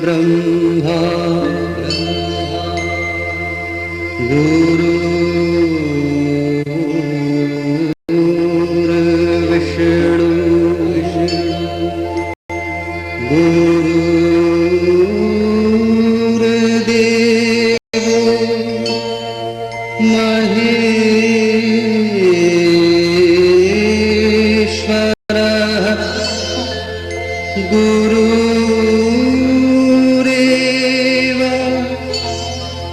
गुरुर्ब्रह्मा गुरुर्विष्णु गुरुर्देवो महेश्वरः गुरुरेव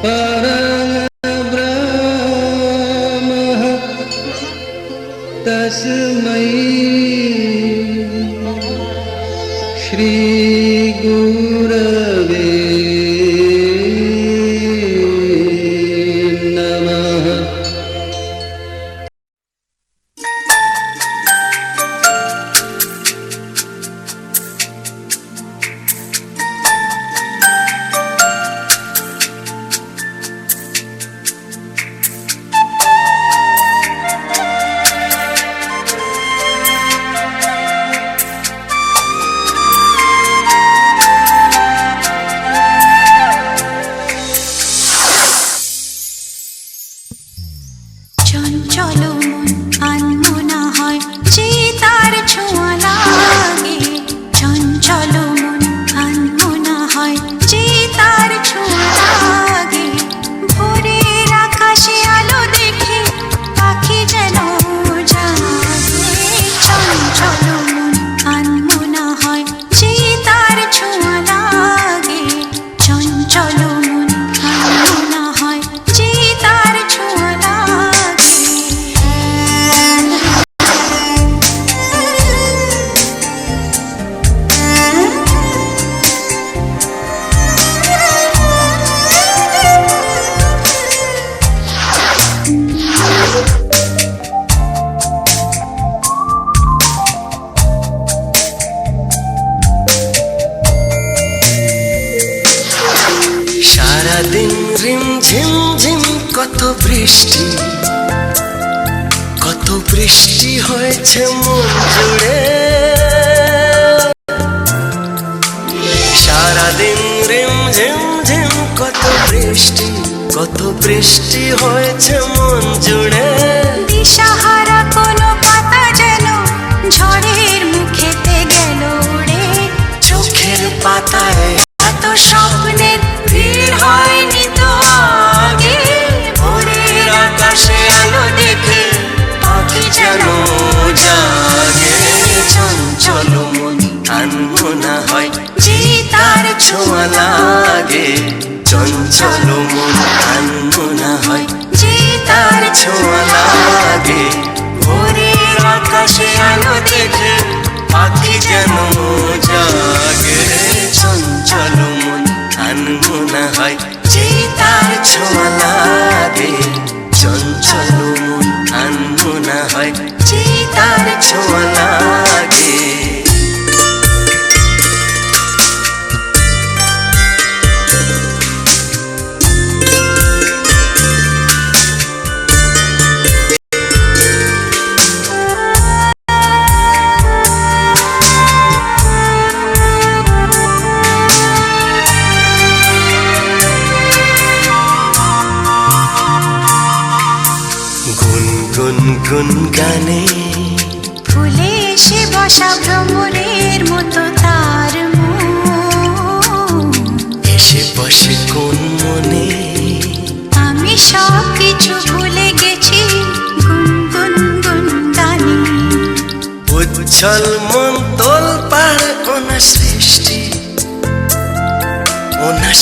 परब्रह्मः तस्मै श्री गुरवे नमः। চঞ্চল মন আনমনা হয় যে তার ছোঁয়া লাগে, চঞ্চল মন আনমনা হয় যে তার ছোঁয়া লাগে। ভোরের আকাশে আলো দেখে পাখি যেন জাগে, চঞ্চল মন আনমনা হয় যে তার ছোঁয়া লাগে, চঞ্চল মন আনমনা হয় যে তার ছোঁয়া লাগে। সারাদিন রিমঝিম ঝিম কত বৃষ্টি হয়েছে মন জুড়ে। সারাদিন রিমঝিম ঝিম কত বৃষ্টি হয়েছে মন জুড়ে। দিশাহারা কোনো পাতা যেন ঝড়ের মুখেতে গেল উড়ে, চোখের পাতায় এত স্বপ্নের ভিড় হয়নি তো আগে। ভোরের আকাশে আলো দেখে পাখি যেন জাগে। চঞ্চল মন আনমনা হয় যে তার ছোঁয়া লাগে, চঞ্চল মন আনমনা হয় যে তার ছোঁয়া লাগে। ভোরের আকাশে আলো দেখে পাখি যেন জাগে। চঞ্চল মন আনমনা হয় যে তার ছোঁয়া লাগে, চঞ্চল মন আনমনা হয় যে তার ছোঁয়া লাগে। গুনগুন গানে ফুলে এসে বসা ভ্রমরের মতো তার মন, এসে বসে কোন মনে। আমি সব কিছু ভুলে গেছি গুনগুন গুন গানে। উজ্জ্বল মন তোল পাড় ওনার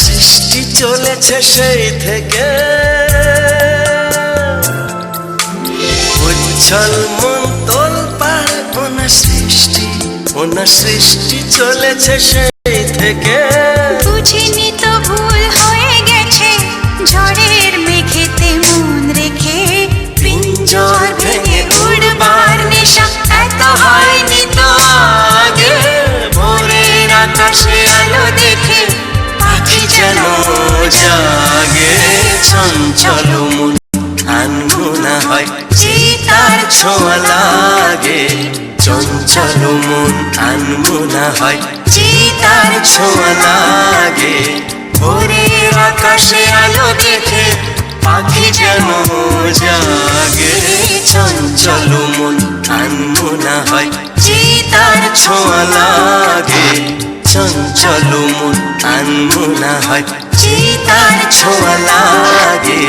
সৃষ্টি চলেছে সেই থেকে। উজ্জ্বল মন তোল পাড় ওনার সৃষ্টি চলেছে সেই থেকে। বুঝিনি তো ভুল হয়ে গেছে ঝড়ের মেঘেতে মন রেখে। পিঞ্জর ভেঙে উড়বার নেশা এত হয়নি তো আগে। ভোরের আকাশে আলো দেখে পাখি যেন জাগে। চঞ্চল মন আনমনা হয় যে তার ছোঁয়া লাগে চঞ্চল মন আনমনা হয় চিতার ছোঁয়া লাগে ভোরের আকাশে আলো দেখে পাখি যেন জাগে চঞ্চল মন আনমনা হয় চিতার ছোঁয়া লাগে চঞ্চল মন আনমনা হয় চিতার ছোঁয়া লাগে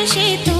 সে তো